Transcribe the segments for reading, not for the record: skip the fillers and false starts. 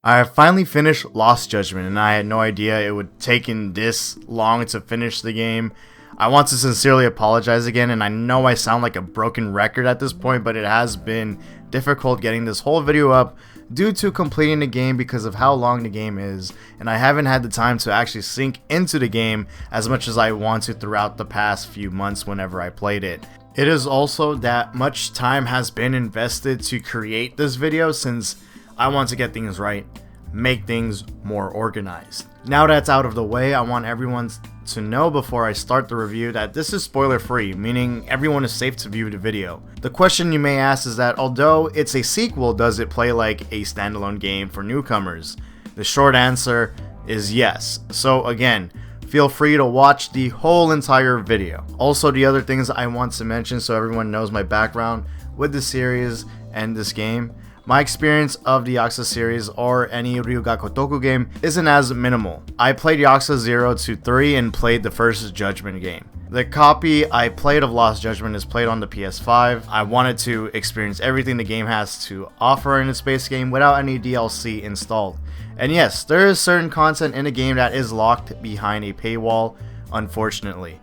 I finally finished Lost Judgment, and I had no idea it would taken this long to finish the game. I want to sincerely apologize again, and I know I sound like a broken record at this point, but it has been difficult getting this whole video up due to completing the game because of how long the game is, and I haven't had the time to actually sink into the game as much as I want to throughout the past few months whenever I played it. It is also that much time has been invested to create this video since I want to get things right, make things more organized. Now that's out of the way, I want everyone to know before I start the review that this is spoiler free, meaning everyone is safe to view the video. The question you may ask is that although it's a sequel, does it play like a standalone game for newcomers? The short answer is yes. So again, feel free to watch the whole entire video. Also, the other things I want to mention so everyone knows my background with the series and this game. My experience of the Yakuza series or any Ryu Ga Gotoku game isn't as minimal. I played Yakuza 0 to 3 and played the first Judgement game. The copy I played of Lost Judgment is played on the PS5. I wanted to experience everything the game has to offer in its base game without any DLC installed. And yes, there is certain content in the game that is locked behind a paywall, unfortunately.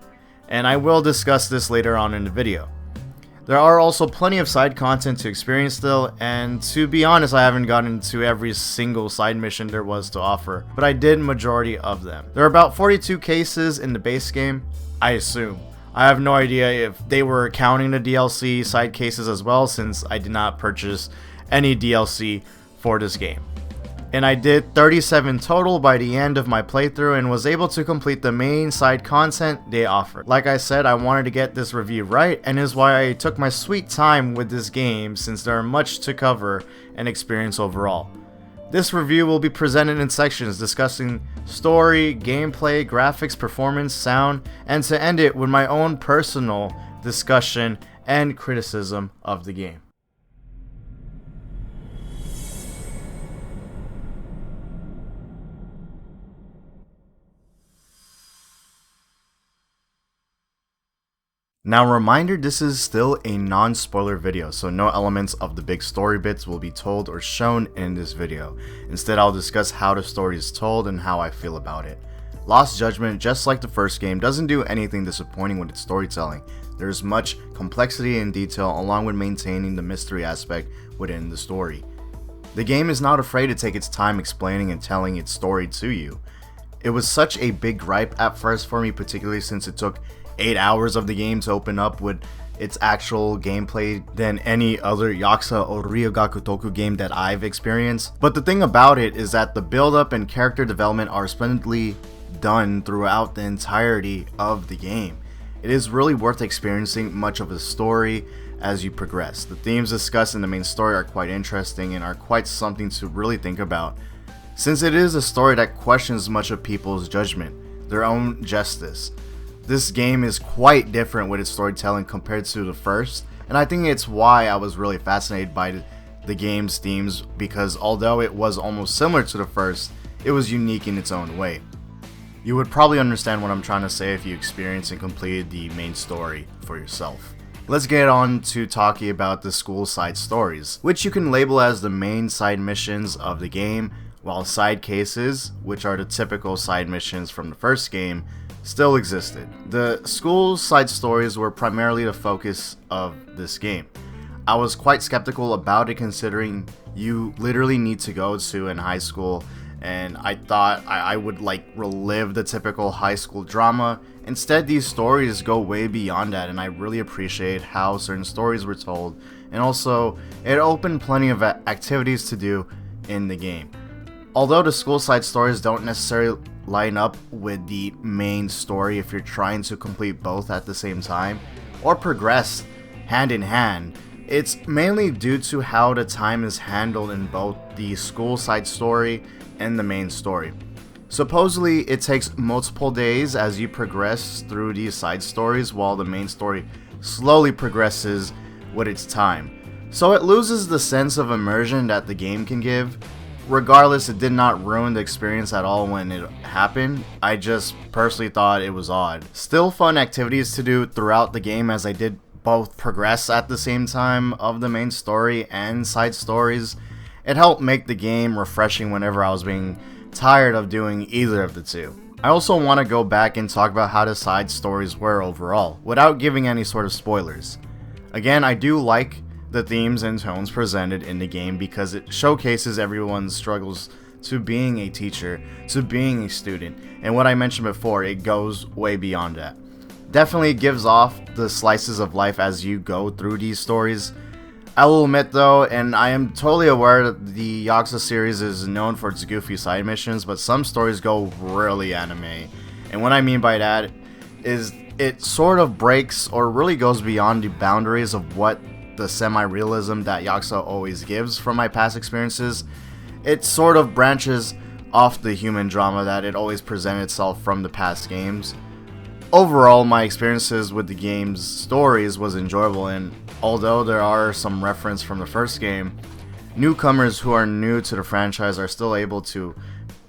And I will discuss this later on in the video. There are also plenty of side content to experience still, and to be honest, I haven't gotten to every single side mission there was to offer, but I did majority of them. There are about 42 cases in the base game, I assume. I have no idea if they were counting the DLC side cases as well, since I did not purchase any DLC for this game. And I did 37 total by the end of my playthrough and was able to complete the main side content they offered. Like I said, I wanted to get this review right, and is why I took my sweet time with this game since there are much to cover and experience overall. This review will be presented in sections discussing story, gameplay, graphics, performance, sound, and to end it with my own personal discussion and criticism of the game. Now reminder, this is still a non-spoiler video, so no elements of the big story bits will be told or shown in this video. Instead, I'll discuss how the story is told and how I feel about it. Lost Judgment, just like the first game, doesn't do anything disappointing with its storytelling. There's much complexity and detail along with maintaining the mystery aspect within the story. The game is not afraid to take its time explaining and telling its story to you. It was such a big gripe at first for me, particularly since it took 8 hours of the game to open up with its actual gameplay than any other Yakuza or Ryu Ga Gotoku game that I've experienced. But the thing about it is that the build up and character development are splendidly done throughout the entirety of the game. It is really worth experiencing much of a story as you progress. The themes discussed in the main story are quite interesting and are quite something to really think about, since it is a story that questions much of people's judgment, their own justice. This game is quite different with its storytelling compared to the first, and I think it's why I was really fascinated by the game's themes, because although it was almost similar to the first, it was unique in its own way. You would probably understand what I'm trying to say if you experienced and completed the main story for yourself. Let's get on to talking about the school side stories, which you can label as the main side missions of the game, while side cases, which are the typical side missions from the first game, still existed. The school side stories were primarily the focus of this game. I was quite skeptical about it considering you literally need to go to in high school, and I thought I would like relive the typical high school drama. Instead, these stories go way beyond that, and I really appreciate how certain stories were told, and also it opened plenty of activities to do in the game. Although the school side stories don't necessarily line up with the main story if you're trying to complete both at the same time or progress hand in hand, it's mainly due to how the time is handled in both the school side story and the main story. Supposedly it takes multiple days as you progress through these side stories, while the main story slowly progresses with its time, so it loses the sense of immersion that the game can give. Regardless, it did not ruin the experience at all when it happened. I just personally thought it was odd. Still fun activities to do throughout the game, as I did both progress at the same time of the main story and side stories, It helped make the game refreshing whenever I was being tired of doing either of the two. I also want to go back and talk about how the side stories were overall, without giving any sort of spoilers. Again, I do like the themes and tones presented in the game because it showcases everyone's struggles to being a teacher, to being a student, and what I mentioned before, it goes way beyond that. Definitely gives off the slices of life as you go through these stories. I will admit though, and I am totally aware that the Yakuza series is known for its goofy side missions, but some stories go really anime. And what I mean by that is it sort of breaks or really goes beyond the boundaries of what the semi-realism that Yakuza always gives from my past experiences. It sort of branches off the human drama that it always presented itself from the past games. Overall, my experiences with the game's stories was enjoyable, and although there are some reference from the first game, newcomers who are new to the franchise are still able to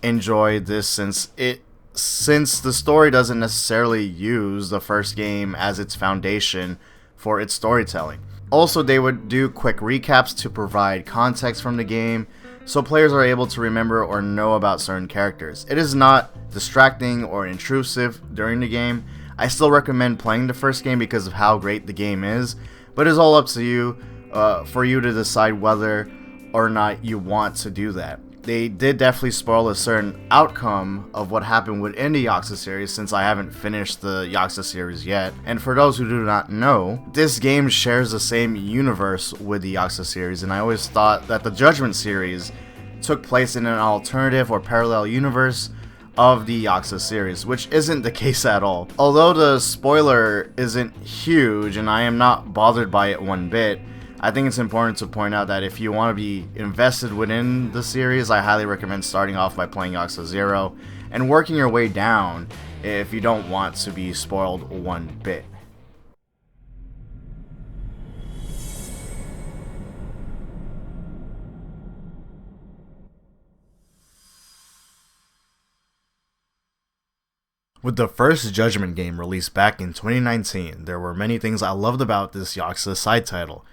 enjoy this since the story doesn't necessarily use the first game as its foundation for its storytelling. Also, they would do quick recaps to provide context from the game, so players are able to remember or know about certain characters. It is not distracting or intrusive during the game. I still recommend playing the first game because of how great the game is, but it's all up to you for you to decide whether or not you want to do that. They did definitely spoil a certain outcome of what happened within the Yakuza series since I haven't finished the Yakuza series yet. And for those who do not know, this game shares the same universe with the Yakuza series, and I always thought that the Judgement series took place in an alternative or parallel universe of the Yakuza series, which isn't the case at all. Although the spoiler isn't huge and I am not bothered by it one bit, I think it's important to point out that if you want to be invested within the series, I highly recommend starting off by playing Yakuza 0 and working your way down if you don't want to be spoiled one bit. With the first Judgement game released back in 2019, there were many things I loved about this Yakuza side title.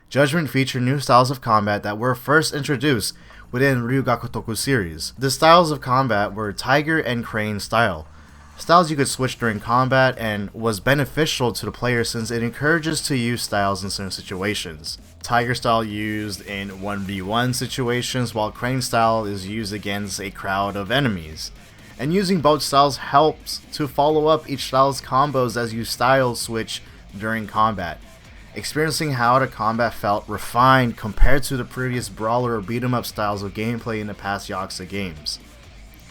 Judgement featured new styles of combat that were first introduced within Ryu Ga Gotoku series. The styles of combat were Tiger and Crane style. Styles you could switch during combat and was beneficial to the player since it encourages to use styles in certain situations. Tiger style used in 1v1 situations while Crane style is used against a crowd of enemies. And using both styles helps to follow up each style's combos as you style switch during combat. Experiencing how the combat felt refined compared to the previous brawler or beat 'em up styles of gameplay in the past Yakuza games.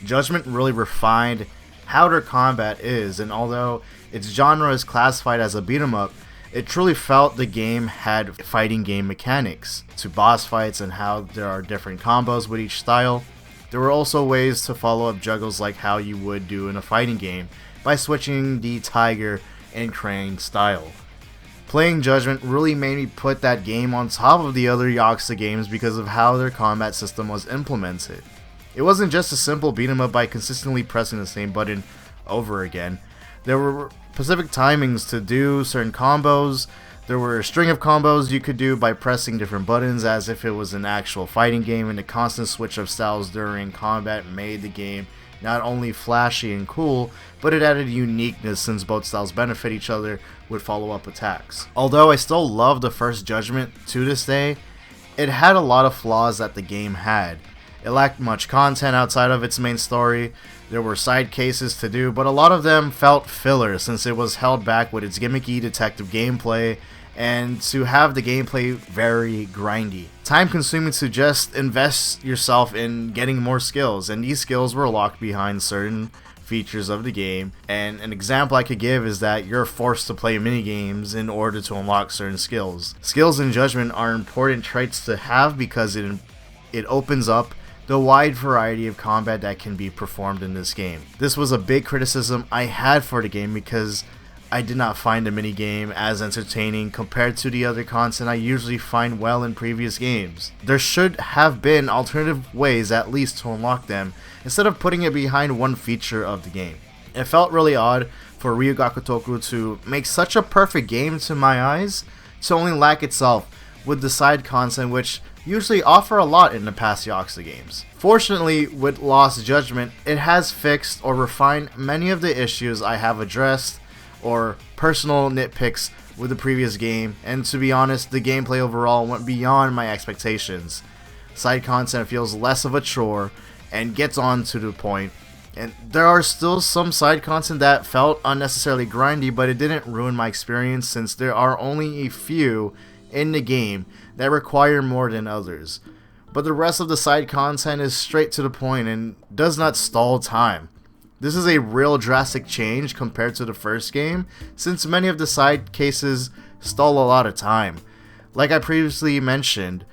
Judgement really refined how their combat is, and although its genre is classified as a beat 'em up, it truly felt the game had fighting game mechanics to boss fights and how there are different combos with each style. There were also ways to follow up juggles like how you would do in a fighting game by switching the Tiger and Crane style. Playing Judgement really made me put that game on top of the other Yakuza games because of how their combat system was implemented. It wasn't just a simple beat 'em up by consistently pressing the same button over again. There were specific timings to do certain combos. There were a string of combos you could do by pressing different buttons as if it was an actual fighting game, and the constant switch of styles during combat made the game not only flashy and cool, but it added uniqueness since both styles benefit each other with follow-up attacks. Although I still love the first Judgement to this day, it had a lot of flaws that the game had. It lacked much content outside of its main story. There were side cases to do, but a lot of them felt filler since it was held back with its gimmicky detective gameplay and to have the gameplay very grindy. Time consuming to just invest yourself in getting more skills, and these skills were locked behind certain features of the game. And an example I could give is that you're forced to play minigames in order to unlock certain skills. Skills in Judgement are important traits to have because it opens up the wide variety of combat that can be performed in this game. This was a big criticism I had for the game because I did not find the minigame as entertaining compared to the other content I usually find well in previous games. There should have been alternative ways at least to unlock them instead of putting it behind one feature of the game. It felt really odd for Ryu Ga Gotoku to make such a perfect game to my eyes to only lack itself with the side content, which usually offer a lot in the past Yakuza games. Fortunately, with Lost Judgment, it has fixed or refined many of the issues I have addressed or personal nitpicks with the previous game, and to be honest, the gameplay overall went beyond my expectations. Side content feels less of a chore and gets on to the point, and there are still some side content that felt unnecessarily grindy, but it didn't ruin my experience since there are only a few in the game that require more than others. But the rest of the side content is straight to the point and does not stall time. This is a real drastic change compared to the first game, since many of the side cases stall a lot of time. Like I previously mentioned,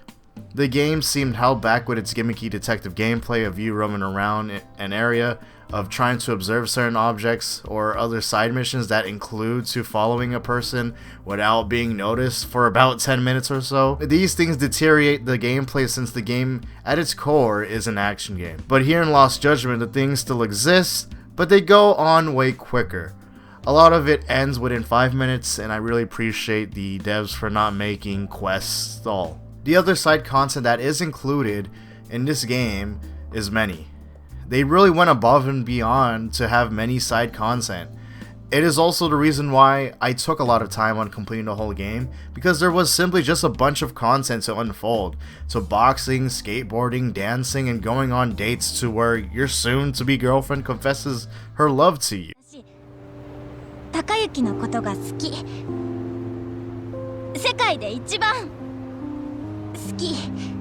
the game seemed held back with its gimmicky detective gameplay of you roaming around an area, of trying to observe certain objects, or other side missions that include to following a person without being noticed for about 10 minutes or so. These things deteriorate the gameplay since the game at its core is an action game. But here in Lost Judgment, the things still exist, but they go on way quicker. A lot of it ends within 5 minutes, and I really appreciate the devs for not making quests stall. The other side content that is included in this game is many. They really went above and beyond to have many side content. It is also the reason why I took a lot of time on completing the whole game, because there was simply just a bunch of content to unfold. So boxing, skateboarding, dancing, and going on dates to where your soon-to-be girlfriend confesses her love to you. Takayuki no koto ga suki. Sekai de ichiban suki.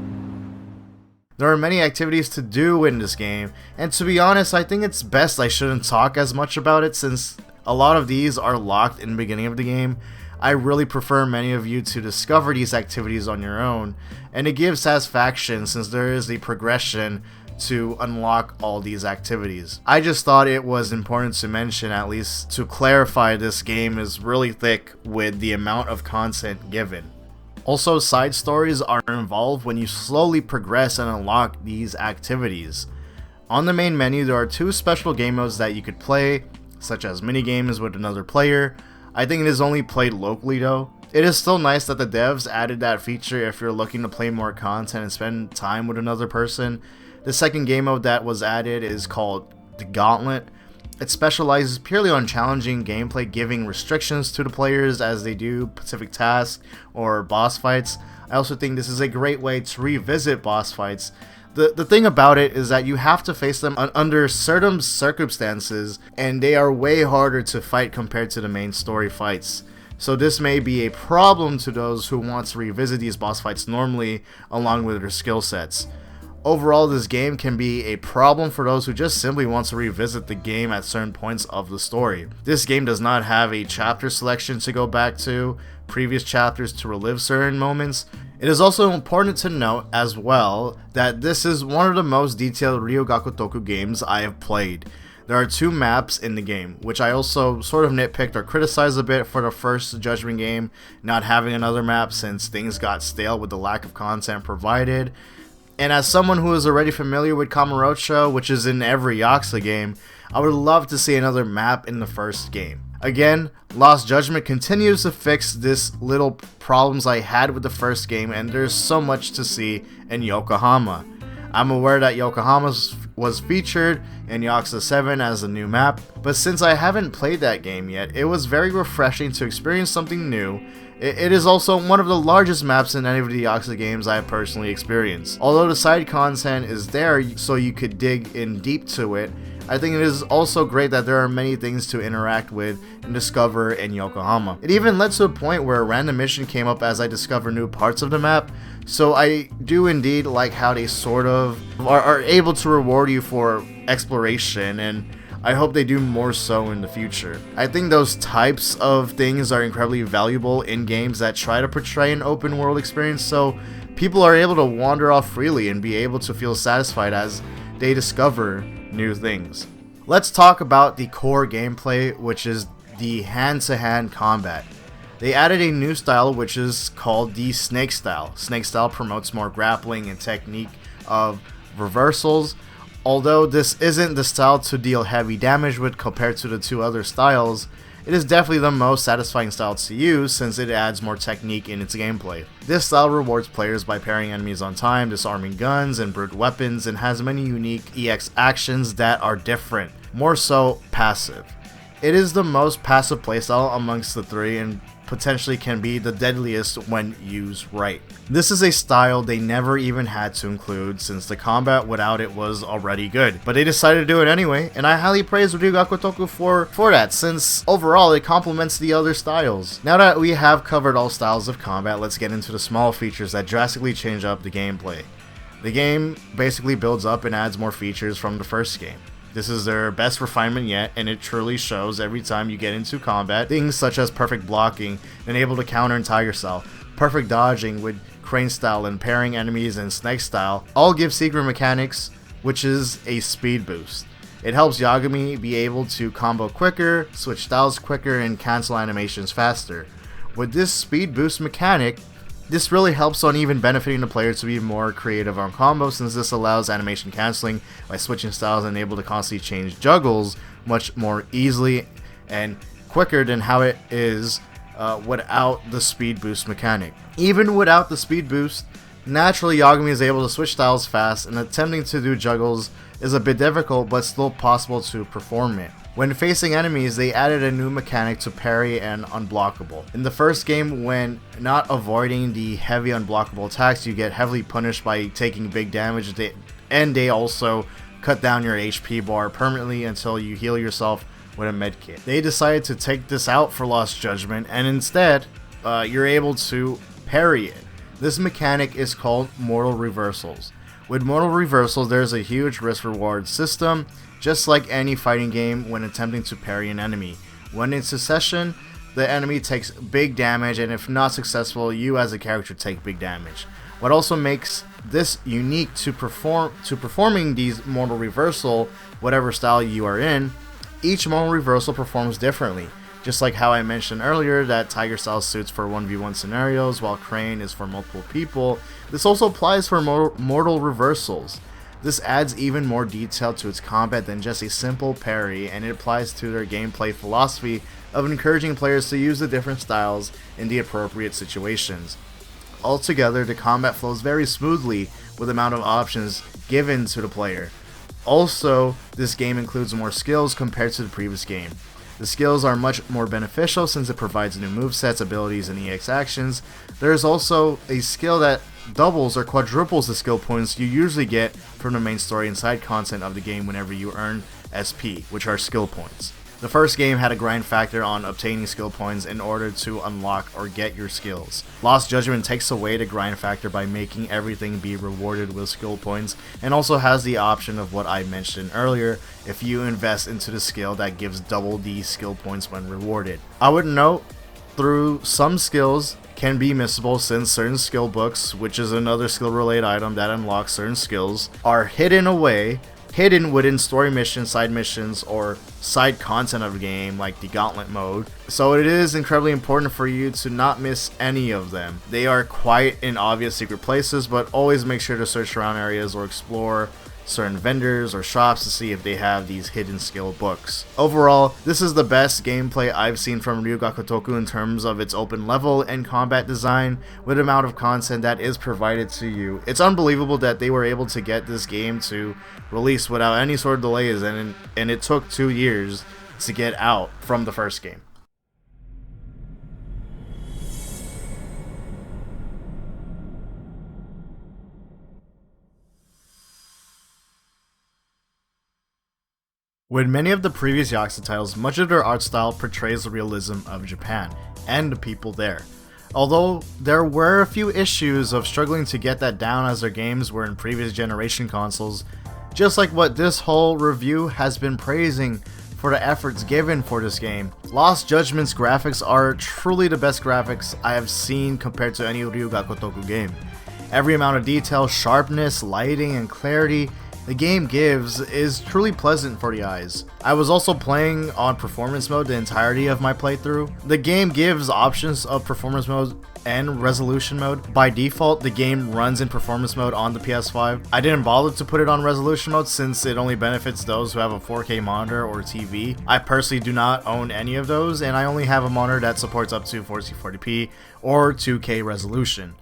There are many activities to do in this game, and to be honest, I think it's best I shouldn't talk as much about it since a lot of these are locked in the beginning of the game. I really prefer many of you to discover these activities on your own, and it gives satisfaction since there is a progression to unlock all these activities. I just thought it was important to mention, at least to clarify, this game is really thick with the amount of content given. Also, side stories are involved when you slowly progress and unlock these activities. On the main menu, there are 2 special game modes that you could play, such as minigames with another player. I think it is only played locally though. It is still nice that the devs added that feature if you're looking to play more content and spend time with another person. The second game mode that was added is called the Gauntlet. It specializes purely on challenging gameplay, giving restrictions to the players as they do specific tasks or boss fights. I also think this is a great way to revisit boss fights. The thing about it is that you have to face them under certain circumstances, and they are way harder to fight compared to the main story fights. So this may be a problem to those who want to revisit these boss fights normally along with their skill sets. Overall, this game can be a problem for those who just simply want to revisit the game at certain points of the story. This game does not have a chapter selection to go back to previous chapters to relive certain moments. It is also important to note as well that this is one of the most detailed Ryu Ga Gotoku games I have played. There are 2 maps in the game, which I also sort of nitpicked or criticized a bit for the first Judgment game, not having another map since things got stale with the lack of content provided. And as someone who is already familiar with Kamurocho, which is in every Yakuza game, I would love to see another map in the first game. Again, Lost Judgment continues to fix this little problems I had with the first game, and there's so much to see in Yokohama. I'm aware that Yokohama was featured in Yakuza 7 as a new map, but since I haven't played that game yet, it was very refreshing to experience something new. It is also one of the largest maps in any of the Yakuza games I have personally experienced. Although the side content is there so you could dig in deep to it, I think it is also great that there are many things to interact with and discover in Yokohama. It even led to a point where a random mission came up as I discovered new parts of the map, so I do indeed like how they sort of are able to reward you for exploration, and I hope they do more so in the future. I think those types of things are incredibly valuable in games that try to portray an open world experience, so people are able to wander off freely and be able to feel satisfied as they discover new things. Let's talk about the core gameplay, which is the hand-to-hand combat. They added a new style which is called the Snake style. Snake style promotes more grappling and technique of reversals. Although this isn't the style to deal heavy damage with compared to the 2 other styles, it is definitely the most satisfying style to use since it adds more technique in its gameplay. This style rewards players by parrying enemies on time, disarming guns and brute weapons, and has many unique EX actions that are different, more so passive. It is the most passive playstyle amongst the three and potentially can be the deadliest when used right. This is a style they never even had to include since the combat without it was already good, but they decided to do it anyway, and I highly praise Ryu Ga Gotoku for that since overall it complements the other styles. Now that we have covered all styles of combat, let's get into the small features that drastically change up the gameplay. The game basically builds up and adds more features from the first game. This is their best refinement yet, and it truly shows every time you get into combat. Things such as perfect blocking and able to counter and tiger style, perfect dodging with crane style and parrying enemies and snake style all give secret mechanics, which is a speed boost. It helps Yagami be able to combo quicker, switch styles quicker, and cancel animations faster. With this speed boost mechanic, this really helps on even benefiting the player to be more creative on combos, since this allows animation cancelling by switching styles and able to constantly change juggles much more easily and quicker than how it is without the speed boost mechanic. Even without the speed boost, naturally Yagami is able to switch styles fast, and attempting to do juggles is a bit difficult but still possible to perform it. When facing enemies, they added a new mechanic to parry and unblockable. In the first game, when not avoiding the heavy unblockable attacks, you get heavily punished by taking big damage, and they also cut down your HP bar permanently until you heal yourself with a medkit. They decided to take this out for Lost Judgement, and instead, you're able to parry it. This mechanic is called Mortal Reversals. With Mortal Reversals, there's a huge risk-reward system, just like any fighting game when attempting to parry an enemy. When in succession, the enemy takes big damage, and if not successful, you as a character take big damage. What also makes this unique to performing these Mortal Reversal, whatever style you are in, each Mortal Reversal performs differently. Just like how I mentioned earlier that Tiger Style suits for 1v1 scenarios while Crane is for multiple people, this also applies for Mortal Reversals. This adds even more detail to its combat than just a simple parry, and it applies to their gameplay philosophy of encouraging players to use the different styles in the appropriate situations. Altogether, the combat flows very smoothly with the amount of options given to the player. Also, this game includes more skills compared to the previous game. The skills are much more beneficial since it provides new movesets, abilities, and EX actions. There is also a skill that doubles or quadruples the skill points you usually get from the main story and side content of the game whenever you earn SP, which are skill points. The first game had a grind factor on obtaining skill points in order to unlock or get your skills. Lost Judgement takes away the grind factor by making everything be rewarded with skill points, and also has the option of what I mentioned earlier if you invest into the skill that gives double the skill points when rewarded. I would note through some skills can be missable since certain skill books, which is another skill related item that unlocks certain skills, are hidden within story missions, side missions, or side content of the game like the gauntlet mode. So it is incredibly important for you to not miss any of them. They are quite in obvious secret places, but always make sure to search around areas or explore certain vendors or shops to see if they have these hidden skill books. Overall, this is the best gameplay I've seen from Ryu Ga Gotoku in terms of its open level and combat design with the amount of content that is provided to you. It's unbelievable that they were able to get this game to release without any sort of delays, and it took 2 years to get out from the first game. With many of the previous Yakuza titles, much of their art style portrays the realism of Japan and the people there. Although there were a few issues of struggling to get that down as their games were in previous generation consoles, just like what this whole review has been praising for the efforts given for this game. Lost Judgment's graphics are truly the best graphics I have seen compared to any Ryu Ga Gotoku game. Every amount of detail, sharpness, lighting, and clarity the game gives is truly pleasant for the eyes. I was also playing on performance mode the entirety of my playthrough. The game gives options of performance mode and resolution mode. By default, the game runs in performance mode on the PS5. I didn't bother to put it on resolution mode since it only benefits those who have a 4K monitor or TV. I personally do not own any of those, and I only have a monitor that supports up to 1440p or 2K resolution.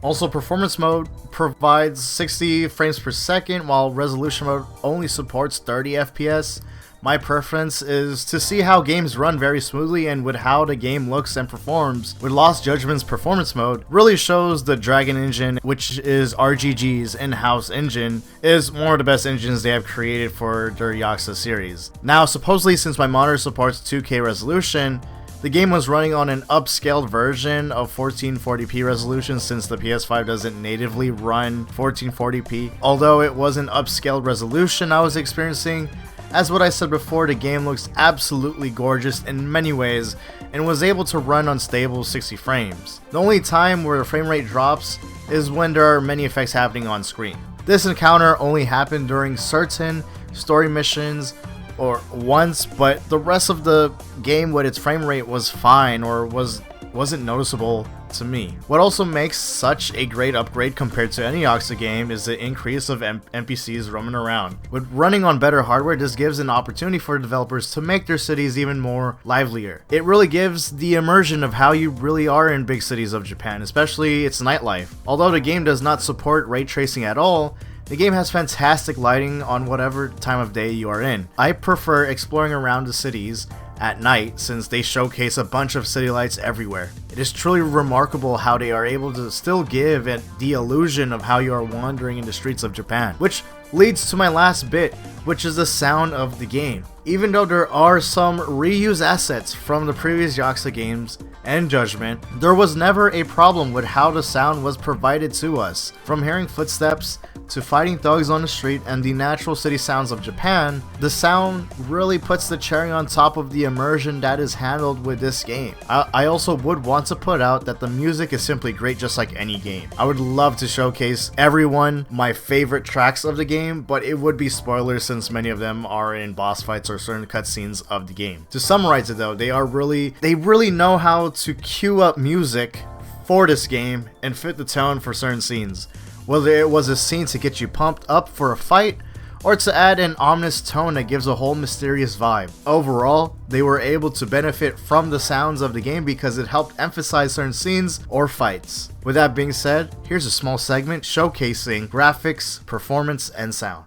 Also, performance mode provides 60 frames per second, while resolution mode only supports 30 FPS. My preference is to see how games run very smoothly, and with how the game looks and performs, with Lost Judgment's performance mode really shows the Dragon engine, which is RGG's in-house engine, is one of the best engines they have created for their Yakuza series. Now, supposedly since my monitor supports 2K resolution, the game was running on an upscaled version of 1440p resolution since the PS5 doesn't natively run 1440p. Although it was an upscaled resolution I was experiencing, as what I said before, the game looks absolutely gorgeous in many ways and was able to run on stable 60 frames. The only time where the frame rate drops is when there are many effects happening on screen. This encounter only happened during certain story missions or once, but the rest of the game with its frame rate was fine or wasn't noticeable to me. What also makes such a great upgrade compared to any Yakuza game is the increase of NPCs roaming around. With running on better hardware, this gives an opportunity for developers to make their cities even more livelier. It really gives the immersion of how you really are in big cities of Japan, especially its nightlife. Although the game does not support ray tracing at all, the game has fantastic lighting on whatever time of day you are in. I prefer exploring around the cities at night since they showcase a bunch of city lights everywhere. It is truly remarkable how they are able to still give it the illusion of how you are wandering in the streets of Japan, which leads to my last bit, which is the sound of the game. Even though there are some reused assets from the previous Yakuza games and Judgement, there was never a problem with how the sound was provided to us. From hearing footsteps to fighting thugs on the street and the natural city sounds of Japan, the sound really puts the cherry on top of the immersion that is handled with this game. I also would want to put out that the music is simply great, just like any game. I would love to showcase everyone my favorite tracks of the game, but it would be spoilers since many of them are in boss fights or certain cutscenes of the game. To summarize it though, they really know how to cue up music for this game and fit the tone for certain scenes. Whether it was a scene to get you pumped up for a fight, or to add an ominous tone that gives a whole mysterious vibe. Overall, they were able to benefit from the sounds of the game because it helped emphasize certain scenes or fights. With that being said, here's a small segment showcasing graphics, performance, and sound.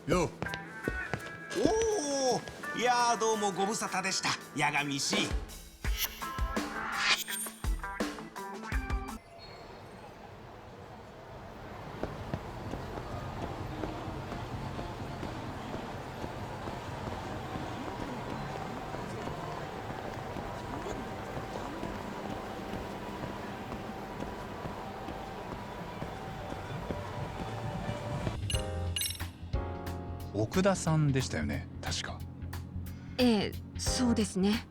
Yo. おお、いやどうもご無沙汰でした。八神氏。奥田さんでしたよね、確か。ええ、そうですね。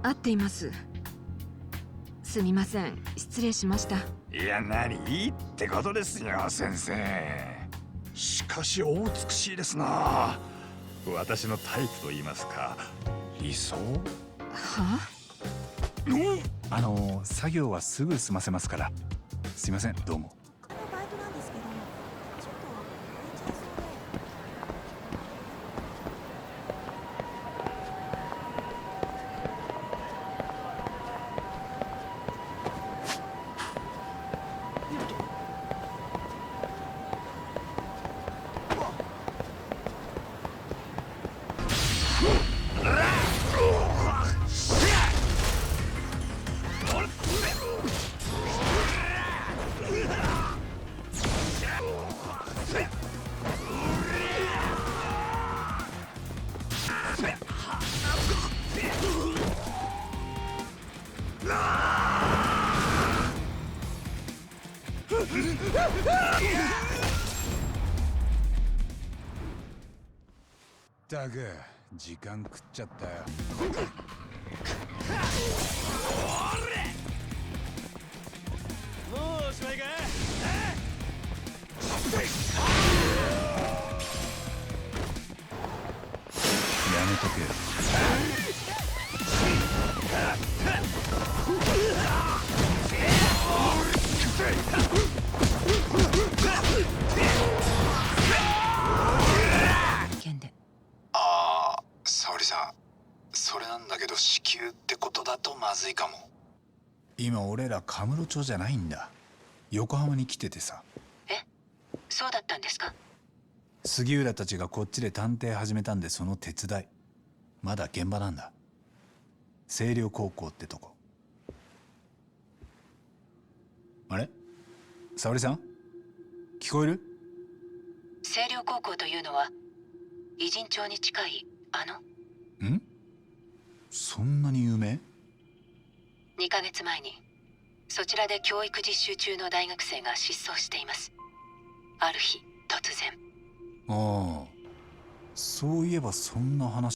合っています。すみません、失礼しました。いや、何いいってことですよ、先生。しかしお美しいですな。私のタイプと言いますか。理想？は？作業はすぐ済ませますから。すみません、どうも。だが時間食っちゃったよ。もうおしまいか。やめとけ。ああ、沙織さん、それなんだけど子宮ってことだとまずいかも。今俺らカムロ町じゃないんだ。横浜に来ててさ。そうだったんですか。杉浦たちがこっちで探偵始めたんでその手伝い。まだ現場なんだ。星稜高校ってとこ。あれ沙織さん聞こえる？星稜高校というのは偉人町に近いん？そんなに有名？2ヶ月前にそちらで教育実習中の大学生が失踪しています。ある日突然。ああ、そういえばそんな話。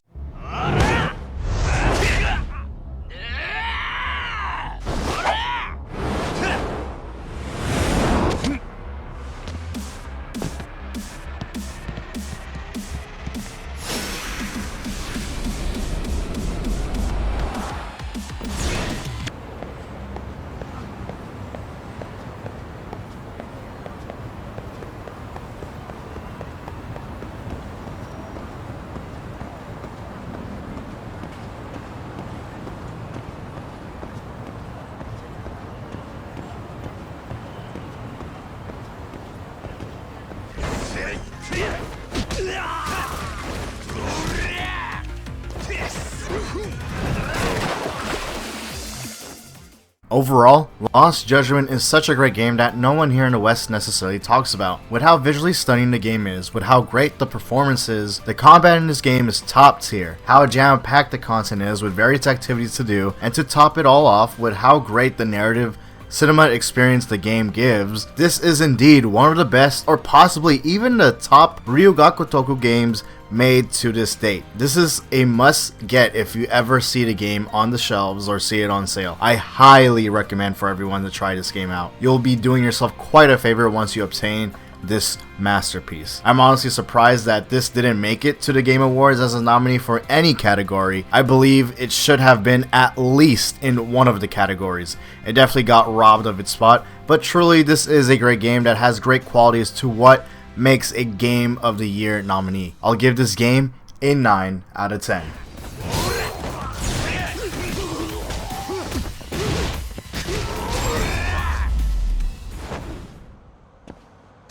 Overall, Lost Judgment is such a great game that no one here in the West necessarily talks about. With how visually stunning the game is, with how great the performance is, the combat in this game is top tier, how jam-packed the content is with various activities to do, and to top it all off with how great the narrative cinema experience the game gives, this is indeed one of the best, or possibly even the top Ryu Ga Gotoku games made to this date. This is a must get if you ever see the game on the shelves or see it on sale. I highly recommend for everyone to try this game out. You'll be doing yourself quite a favor once you obtain this masterpiece. I'm honestly surprised that this didn't make it to the Game Awards as a nominee for any category. I believe it should have been at least in one of the categories. It definitely got robbed of its spot, but truly this is a great game that has great qualities to what makes a Game of the Year nominee. I'll give this game a 9 out of 10.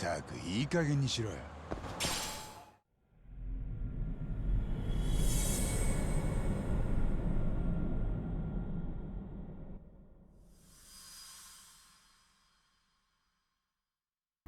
ったくいい加減にしろよ。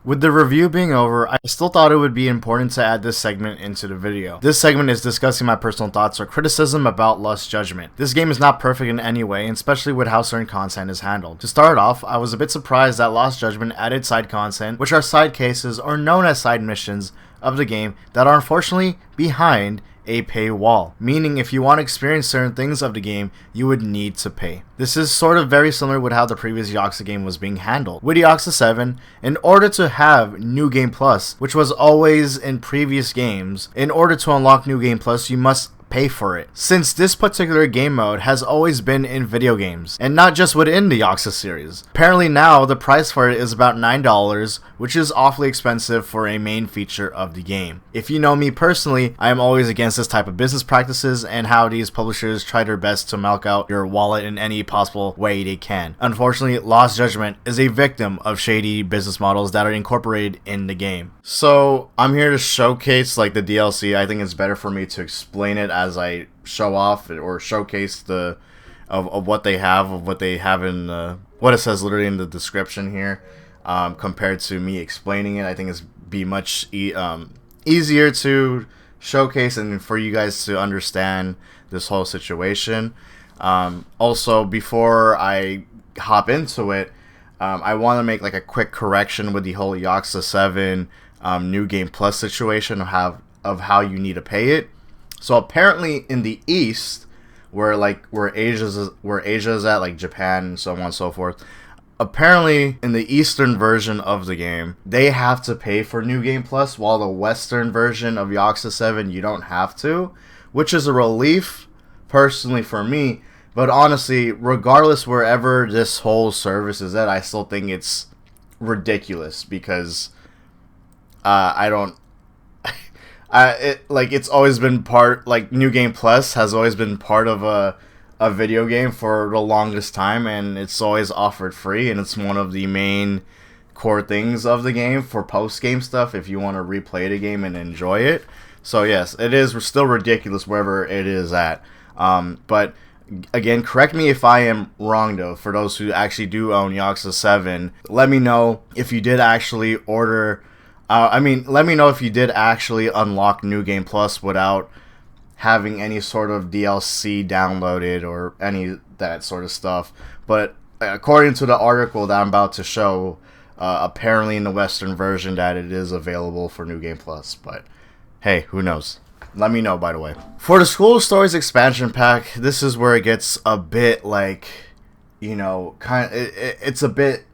With the review being over, I still thought it would be important to add this segment into the video. This segment is discussing my personal thoughts or criticism about Lost Judgment. This game is not perfect in any way, and especially with how certain content is handled. To start off, I was a bit surprised that Lost Judgment added side content, which are side cases or known as side missions of the game that are unfortunately behind a paywall, meaning if you want to experience certain things of the game, you would need to pay. This is sort of very similar with how the previous Yakuza game was being handled. With Yakuza 7, in order to have New Game Plus, which was always in previous games, in order to unlock New Game Plus, you must pay for it. Since this particular game mode has always been in video games, and not just within the Yakuza series. Apparently now, the price for it is about $9, which is awfully expensive for a main feature of the game. If you know me personally, I am always against this type of business practices and how these publishers try their best to milk out your wallet in any possible way they can. Unfortunately, Lost Judgment is a victim of shady business models that are incorporated in the game. So, I'm here to showcase like the DLC. I think it's better for me to explain it as I show off or showcase the of what they have in what it says literally in the description here, compared to me explaining it. I think it's be much easier to showcase and for you guys to understand this whole situation. Also, before I hop into it, I want to make like a quick correction with the whole Yakuza 7 New Game Plus situation of how you need to pay it. So apparently in the East, where Asia's at, like Japan and so on and so forth, apparently in the Eastern version of the game, they have to pay for New Game Plus, while the Western version of Yakuza 7 you don't have to, which is a relief personally for me. But honestly, regardless wherever this whole service is at, I still think it's ridiculous because I don't. It's always been part, like New Game Plus has always been part of a video game for the longest time, and it's always offered free, and it's one of the main core things of the game for post game stuff if you want to replay the game and enjoy it. So yes, it is still ridiculous wherever it is at. But again, correct me if I am wrong though. For those who actually do own Yakuza 7, let me know if you did actually order. Let me know if you did actually unlock New Game Plus without having any sort of DLC downloaded or any that sort of stuff. But according to the article that I'm about to show, apparently in the Western version that it is available for New Game Plus. But hey, who knows? Let me know, by the way. For the School of Stories expansion pack, this is where it gets a bit like, it's a bit,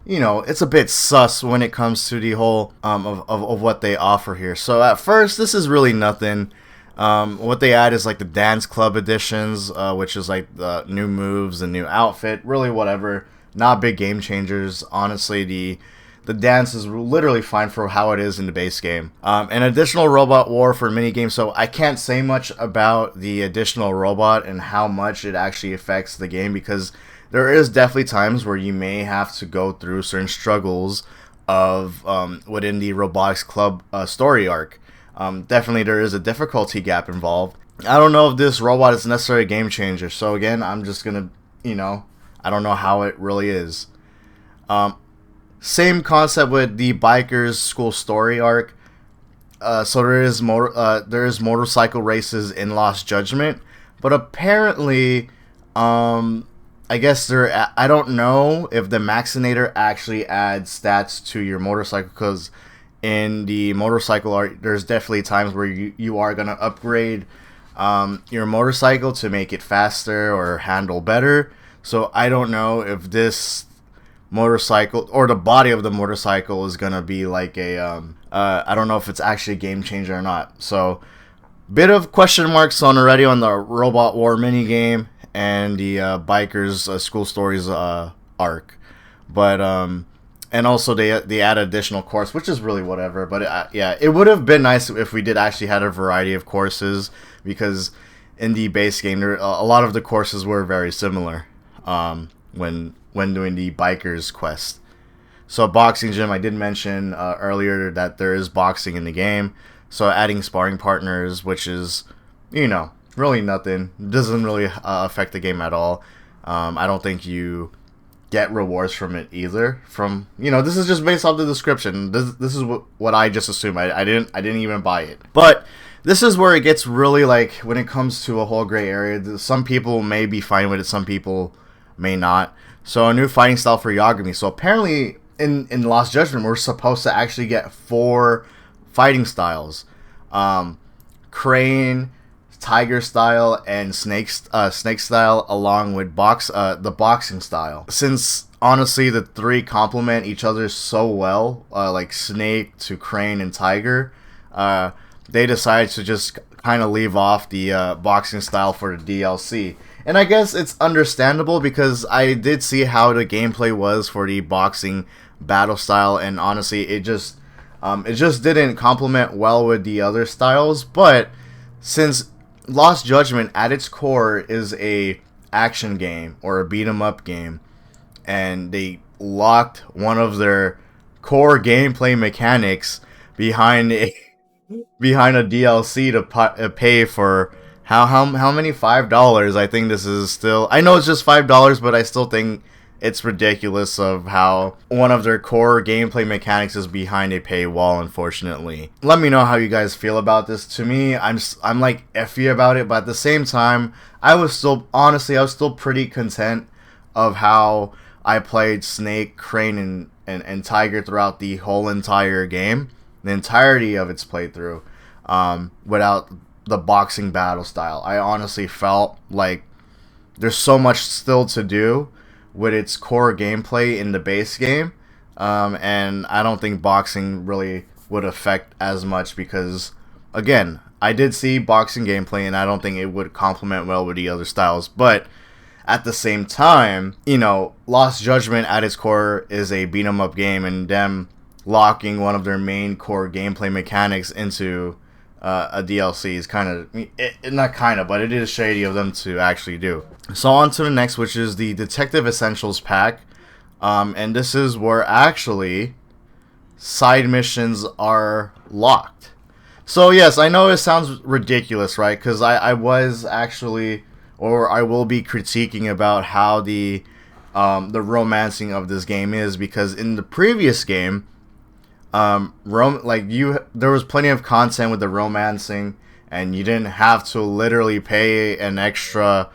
it's a bit sus when it comes to the whole of what they offer here. So at first, this is really nothing. What they add is like the Dance Club editions, which is like the new moves and new outfit, really whatever. Not big game changers. Honestly, the dance is literally fine for how it is in the base game. An additional robot war for minigame, so I can't say much about the additional robot and how much it actually affects the game, because there is definitely times where you may have to go through certain struggles of within the Robotics Club story arc. Definitely there is a difficulty gap involved. I don't know if this robot is necessarily a game changer, so again, I'm just gonna, I don't know how it really is. Same concept with the Bikers School story arc. So there is motorcycle races in Lost Judgment, but apparently, I guess I don't know if the Maxinator actually adds stats to your motorcycle, because in the motorcycle art, there's definitely times where you are gonna upgrade your motorcycle to make it faster or handle better. So I don't know if this motorcycle or the body of the motorcycle is gonna be like a I don't know if it's actually a game changer or not. So bit of question marks already on the Robot War minigame and the Bikers School Stories arc, but and also they add additional course, which is really whatever. But yeah, it would have been nice if we did actually had a variety of courses, because in the base game a lot of the courses were very similar when doing the Bikers quest. So boxing gym, I did mention earlier that there is boxing in the game. So adding sparring partners, which is, really nothing. Doesn't really affect the game at all. I don't think you get rewards from it either. This is just based off the description. This is what I just assumed. I didn't even buy it. But this is where it gets really, like, when it comes to a whole gray area. Some people may be fine with it, some people may not. So a new fighting style for Yagami. So apparently in Lost Judgment, we're supposed to actually get 4 fighting styles. Crane, Tiger style, and Snake style, along with the boxing style. Since honestly the 3 complement each other so well, like Snake to Crane and Tiger, they decided to just kind of leave off the boxing style for the DLC. And I guess it's understandable, because I did see how the gameplay was for the boxing battle style, and honestly, it just didn't complement well with the other styles. But since Lost Judgment at its core is a action game or a beat 'em up game, and they locked one of their core gameplay mechanics behind a DLC to pay for how many $5? I think this is still, I know it's just $5, but I still think it's ridiculous of how one of their core gameplay mechanics is behind a paywall, unfortunately. Let me know how you guys feel about this. To me, I'm like iffy about it, but at the same time, I was still pretty content of how I played Snake, Crane, and Tiger throughout the whole entire game, the entirety of its playthrough, without the boxing battle style. I honestly felt like there's so much still to do with its core gameplay in the base game, and I don't think boxing really would affect as much because, again, I did see boxing gameplay and I don't think it would complement well with the other styles, but at the same time, you know, Lost Judgment at its core is a beat 'em up game, and them locking one of their main core gameplay mechanics into a DLC is kind of, not kind of, but it is shady of them to actually do. So on to the next, which is the Detective Essentials pack, and this is where actually side missions are locked. So yes, I know it sounds ridiculous, right? Because I was actually, or I will be critiquing about how the romancing of this game is, because in the previous game, there was plenty of content with the romancing, and you didn't have to literally pay an extra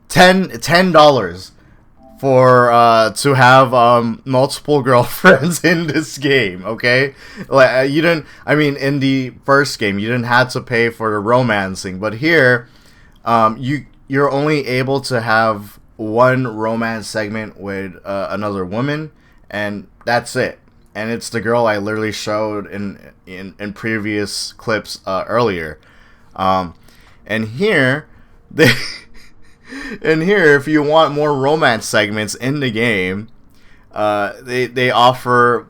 $10 for to have multiple girlfriends in this game. Okay, like you didn't. I mean, in the first game, you didn't have to pay for the romancing, but here, you're only able to have one romance segment with another woman, and that's it. And it's the girl I literally showed in previous clips earlier. And here, if you want more romance segments in the game, they offer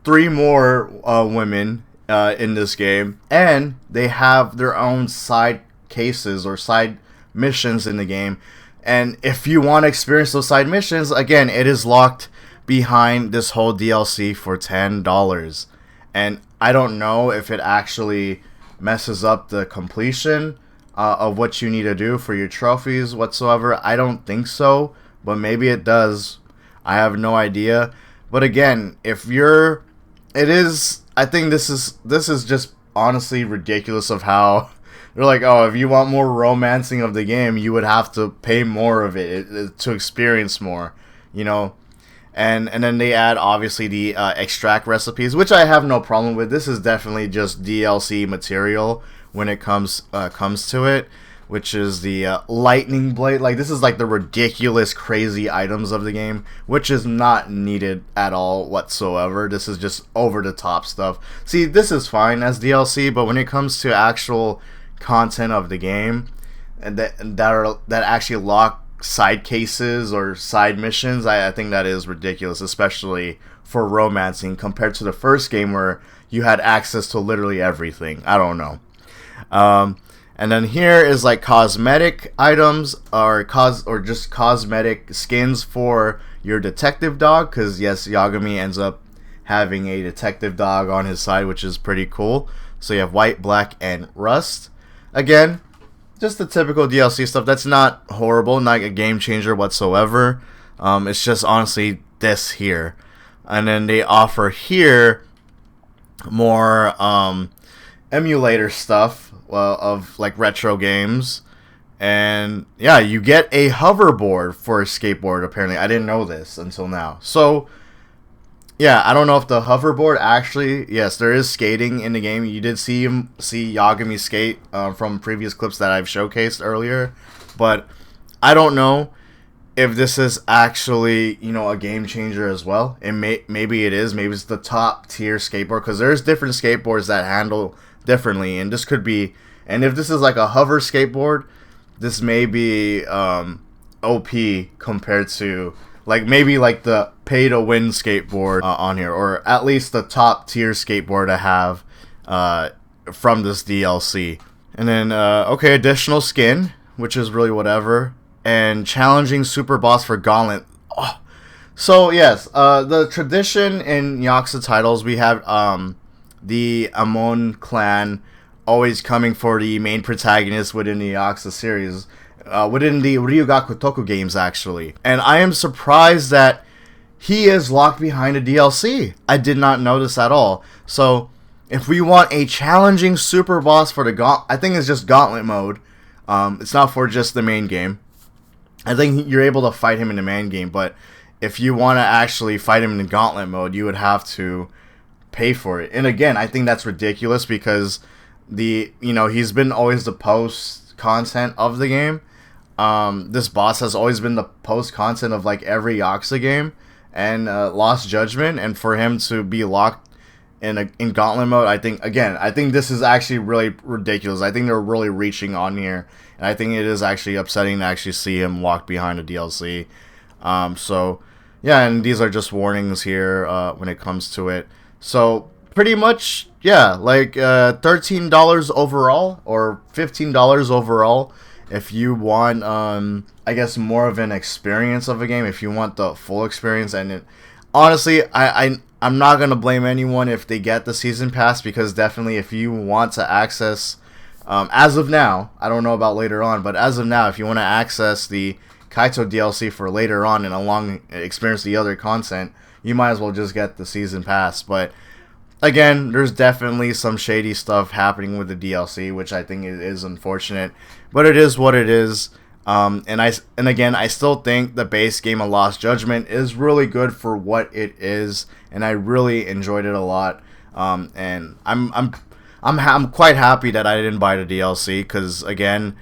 3 more women in this game, and they have their own side cases or side missions in the game. And if you want to experience those side missions, again, it is locked behind this whole DLC for $10. And I don't know if it actually messes up the completion of what you need to do for your trophies whatsoever. I don't think so, but maybe it does. I have no idea. But again, I think this is just honestly ridiculous of how they're like, oh, if you want more romancing of the game, you would have to pay more of it to experience more, you know. And then they add, obviously, the extract recipes, which I have no problem with. This is definitely just DLC material when it comes to it, which is the lightning blade. Like, this is like the ridiculous, crazy items of the game, which is not needed at all whatsoever. This is just over-the-top stuff. See, this is fine as DLC, but when it comes to actual content of the game and that actually lock side cases or side missions, I think that is ridiculous, especially for romancing compared to the first game where you had access to literally everything. I don't know. And then here is like cosmetic items or just cosmetic skins for your detective dog, because yes, Yagami ends up having a detective dog on his side, which is pretty cool. So you have white, black, and rust. Again, just the typical DLC stuff. That's not horrible, not a game changer whatsoever. It's just honestly this here. And then they offer here more emulator stuff of like retro games. And yeah, you get a hoverboard for a skateboard, apparently. I didn't know this until now. So yeah, I don't know if the hoverboard actually, yes, there is skating in the game. You did see Yagami skate from previous clips that I've showcased earlier, but I don't know if this is actually, you know, a game changer as well. Maybe it is. Maybe it's the top tier skateboard, because there's different skateboards that handle differently, and this could be. And if this is like a hover skateboard, this may be OP compared to, like, maybe like the pay to win skateboard on here, or at least the top tier skateboard to have from this DLC. And then okay, additional skin, which is really whatever, and challenging super boss for Gauntlet. Oh. So yes, the tradition in Yakuza titles, we have the Amon clan always coming for the main protagonist within the Yakuza series. Within the Ryu Ga Gotoku games, actually. And I am surprised that he is locked behind a DLC. I did not notice at all. So, if we want a challenging super boss for the I think it's just Gauntlet mode. It's not for just the main game. I think you're able to fight him in the main game, but if you want to actually fight him in gauntlet mode, you would have to pay for it. And again, I think that's ridiculous because he's been always the post content of the game. This boss has always been the post content of like every Yakuza game and Lost Judgment, and for him to be locked in gauntlet mode, I think this is actually really ridiculous. I think they're really reaching on here, and I think it is actually upsetting to actually see him locked behind a DLC. So yeah, and these are just warnings here when it comes to it. So pretty much, yeah, like $13 overall or $15 overall if you want, I guess, more of an experience of a game. If you want the full experience, and honestly, I'm not gonna blame anyone if they get the season pass, because definitely if you want to access, as of now, I don't know about later on, but as of now, if you want to access the Kaito DLC for later on and experience the other content, you might as well just get the season pass. But again, there's definitely some shady stuff happening with the DLC, which I think is unfortunate, but it is what it is. And again, I still think the base game of Lost Judgment is really good for what it is, and I really enjoyed it a lot. And I'm quite happy that I didn't buy the DLC, because again,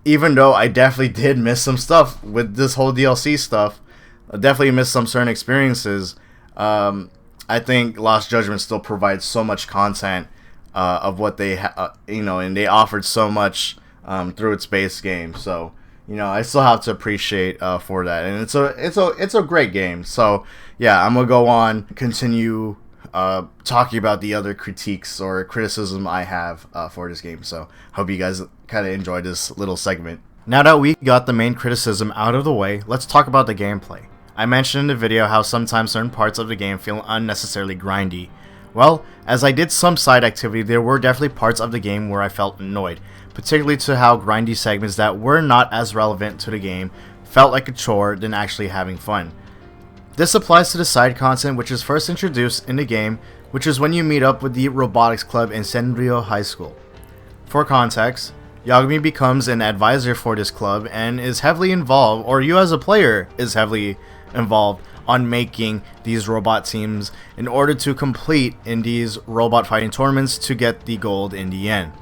even though I definitely did miss some stuff with this whole DLC stuff, I definitely missed some certain experiences. I think Lost Judgment still provides so much content of what they and they offered so much through its base game. So I still have to appreciate for that, and it's a great game. So yeah, I'm gonna go on, continue talking about the other critiques or criticism I have for this game. So hope you guys kind of enjoyed this little segment. Now that we got the main criticism out of the way, let's talk about the gameplay. I mentioned in the video how sometimes certain parts of the game feel unnecessarily grindy. Well, as I did some side activity, there were definitely parts of the game where I felt annoyed, particularly to how grindy segments that were not as relevant to the game felt like a chore than actually having fun. This applies to the side content, which is first introduced in the game, which is when you meet up with the robotics club in Senryo High School. For context, Yagami becomes an advisor for this club and is heavily involved, or you as a player is heavily involved on making these robot teams in order to complete in these robot fighting tournaments to get the gold in the end.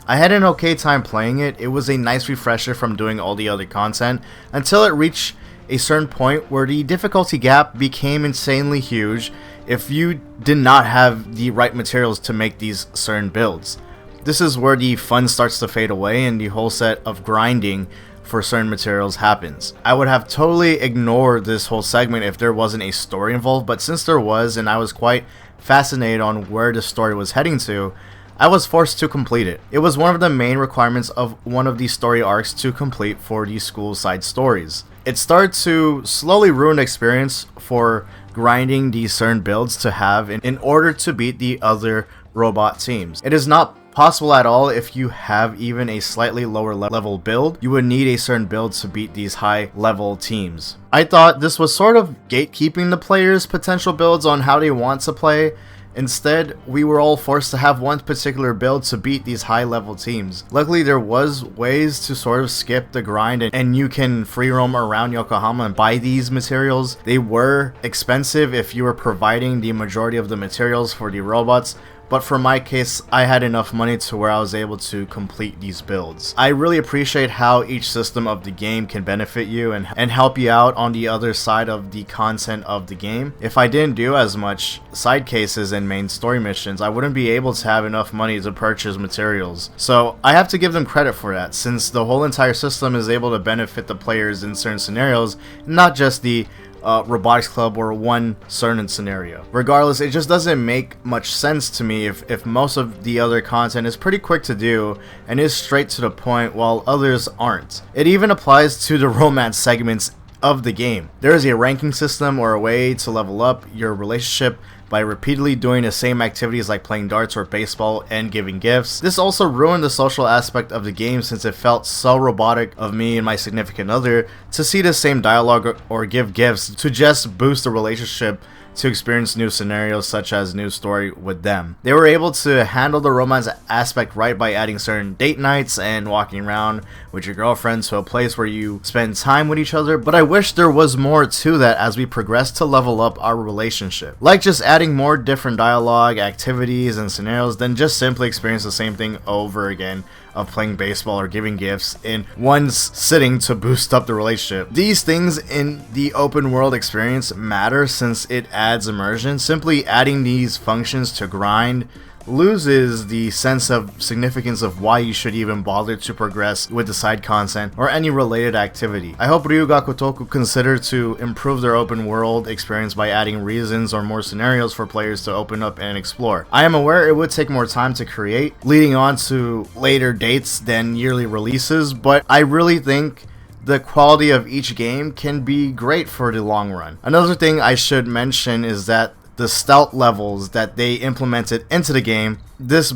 I had an okay time playing it. It was a nice refresher from doing all the other content until it reached a certain point where the difficulty gap became insanely huge if you did not have the right materials to make these certain builds. This is where the fun starts to fade away and the whole set of grinding for certain materials happens. I would have totally ignored this whole segment if there wasn't a story involved, but since there was, and I was quite fascinated on where the story was heading to, I was forced to complete it. It was one of the main requirements of one of the story arcs to complete for the school side stories. It started to slowly ruin the experience for grinding these certain builds to have in order to beat the other robot teams. It is not possible at all. If you have even a slightly lower level build, you would need a certain build to beat these high level teams. I thought this was sort of gatekeeping the players' potential builds on how they want to play. Instead, we were all forced to have one particular build to beat these high level teams. Luckily, there was ways to sort of skip the grind and you can free roam around Yokohama and buy these materials. They were expensive if you were providing the majority of the materials for the robots, but for my case, I had enough money to where I was able to complete these builds. I really appreciate how each system of the game can benefit you and help you out on the other side of the content of the game. If I didn't do as much side cases and main story missions, I wouldn't be able to have enough money to purchase materials. So I have to give them credit for that, since the whole entire system is able to benefit the players in certain scenarios, not just the robotics club or one certain scenario. Regardless, it just doesn't make much sense to me if most of the other content is pretty quick to do and is straight to the point while others aren't. It even applies to the romance segments of the game. There is a ranking system or a way to level up your relationship by repeatedly doing the same activities like playing darts or baseball and giving gifts. This also ruined the social aspect of the game, since it felt so robotic of me and my significant other to see the same dialogue or give gifts to just boost the relationship to experience new scenarios such as new story with them. They were able to handle the romance aspect right by adding certain date nights and walking around with your girlfriend to a place where you spend time with each other, but I wish there was more to that as we progress to level up our relationship. Like just adding more different dialogue, activities, and scenarios than just simply experience the same thing over again of playing baseball or giving gifts in one sitting to boost up the relationship. These things in the open world experience matter since it adds immersion. Simply adding these functions to grind loses the sense of significance of why you should even bother to progress with the side content or any related activity. I hope Ryu Ga Gotoku consider to improve their open world experience by adding reasons or more scenarios for players to open up and explore. I am aware it would take more time to create, leading on to later dates than yearly releases, but I really think the quality of each game can be great for the long run. Another thing I should mention is that the stealth levels that they implemented into the game, this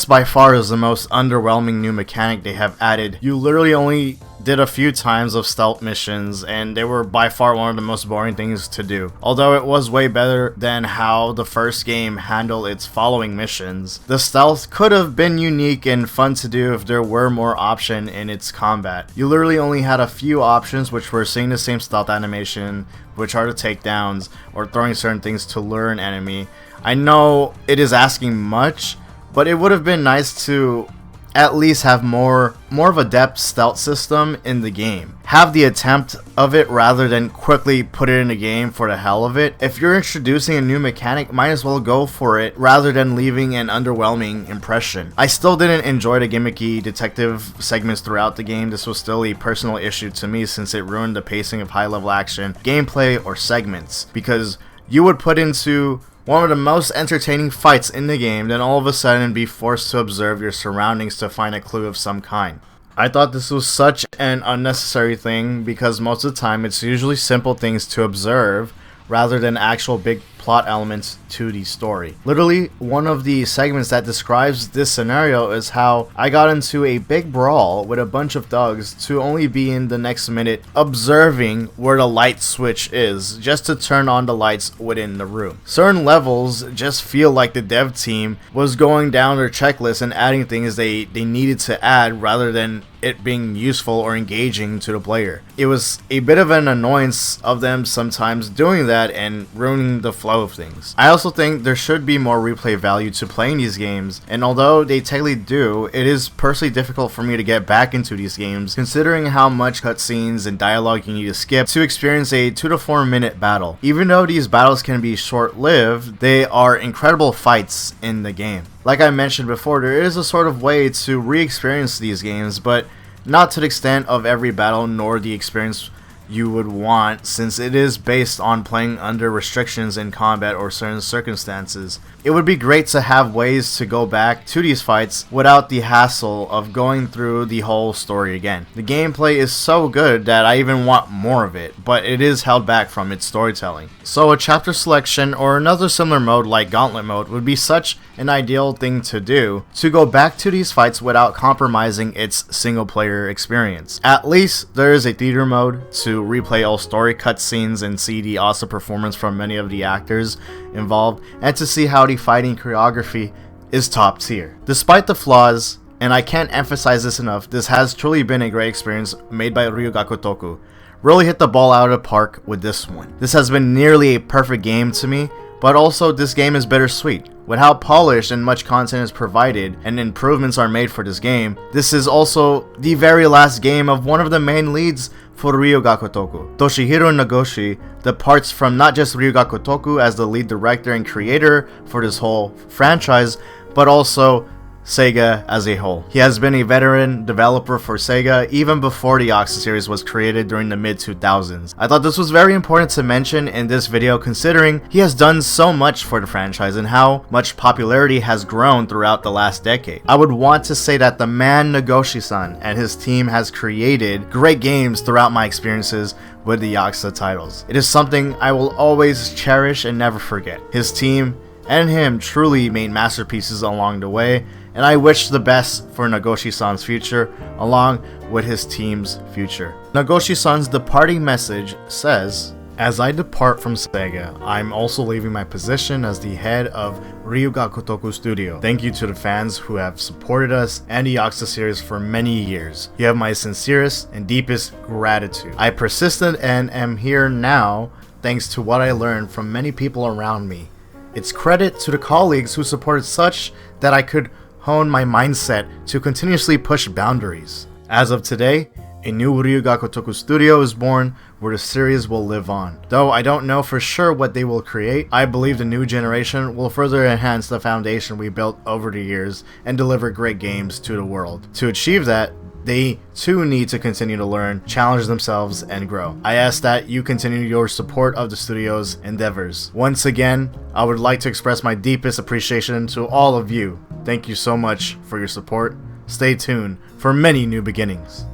by far is the most underwhelming new mechanic they have added. You literally only did a few times of stealth missions, and they were by far one of the most boring things to do. Although it was way better than how the first game handled its following missions, the stealth could have been unique and fun to do if there were more option in its combat. You literally only had a few options, which were seeing the same stealth animation, which are the takedowns, or throwing certain things to lure an enemy. I know it is asking much, but it would have been nice to at least have more of a depth stealth system in the game. Have the attempt of it rather than quickly put it in the game for the hell of it. If you're introducing a new mechanic, might as well go for it rather than leaving an underwhelming impression. I still didn't enjoy the gimmicky detective segments throughout the game. This was still a personal issue to me since it ruined the pacing of high level action, gameplay, or segments, because you would put into one of the most entertaining fights in the game, then all of a sudden be forced to observe your surroundings to find a clue of some kind. I thought this was such an unnecessary thing because most of the time it's usually simple things to observe rather than actual big plot elements to the story. Literally, one of the segments that describes this scenario is how I got into a big brawl with a bunch of thugs to only be in the next minute observing where the light switch is just to turn on the lights within the room. Certain levels just feel like the dev team was going down their checklist and adding things they needed to add rather than it being useful or engaging to the player. It was a bit of an annoyance of them sometimes doing that and ruining the flow of things. I also think there should be more replay value to playing these games, and although they technically do, it is personally difficult for me to get back into these games considering how much cutscenes and dialogue you need to skip to experience a 2 to 4 minute battle. Even though these battles can be short-lived, they are incredible fights in the game. Like I mentioned before, there is a sort of way to re-experience these games, but not to the extent of every battle nor the experience you would want, since it is based on playing under restrictions in combat or certain circumstances. It would be great to have ways to go back to these fights without the hassle of going through the whole story again. The gameplay is so good that I even want more of it, but it is held back from its storytelling. So a chapter selection or another similar mode like Gauntlet mode would be such an ideal thing to do, to go back to these fights without compromising its single player experience. At least there is a theater mode to replay all story cutscenes and see the awesome performance from many of the actors involved, and to see how the fighting choreography is top tier. Despite the flaws, and I can't emphasize this enough, this has truly been a great experience made by Ryu Ga Gotoku. Really hit the ball out of the park with this one. This has been nearly a perfect game to me, but also this game is bittersweet. With how polished and much content is provided and improvements are made for this game, this is also the very last game of one of the main leads for Ryu Ga Gotoku. Toshihiro Nagoshi departs from not just Ryu Ga Gotoku as the lead director and creator for this whole franchise, but also Sega as a whole. He has been a veteran developer for Sega even before the Yakuza series was created during the mid-2000s. I thought this was very important to mention in this video considering he has done so much for the franchise and how much popularity has grown throughout the last decade. I would want to say that the man Nagoshi-san and his team has created great games throughout my experiences with the Yakuza titles. It is something I will always cherish and never forget. His team and him truly made masterpieces along the way, and I wish the best for Nagoshi-san's future along with his team's future. Nagoshi-san's departing message says, As I depart from Sega, I'm also leaving my position as the head of Ryu Ga Gotoku Studio. Thank you to the fans who have supported us and the Yakuza series for many years. You have my sincerest and deepest gratitude. I persisted and am here now thanks to what I learned from many people around me. It's credit to the colleagues who supported such that I could hone my mindset to continuously push boundaries. As of today, a new Ryu Ga Gotoku studio is born where the series will live on. Though I don't know for sure what they will create, I believe the new generation will further enhance the foundation we built over the years and deliver great games to the world. To achieve that, they too need to continue to learn, challenge themselves, and grow. I ask that you continue your support of the studio's endeavors. Once again, I would like to express my deepest appreciation to all of you. Thank you so much for your support. Stay tuned for many new beginnings.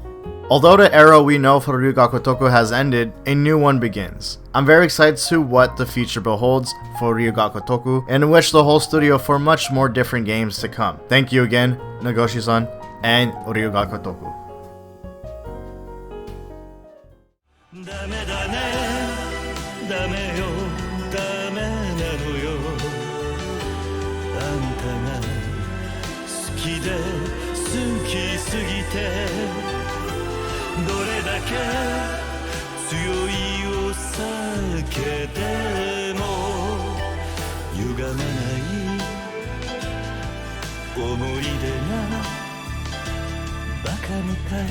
Although the era we know for Ryu Ga Gotoku has ended, a new one begins. I'm very excited to what the future beholds for Ryu Ga Gotoku and wish the whole studio for much more different games to come. Thank you again, Nagoshi-san and Ryu Ga Gotoku. ダメだねダメよダメなのよあんたが好きで好きすぎてどれだけ強いお酒でも歪まない思い出がバカみたい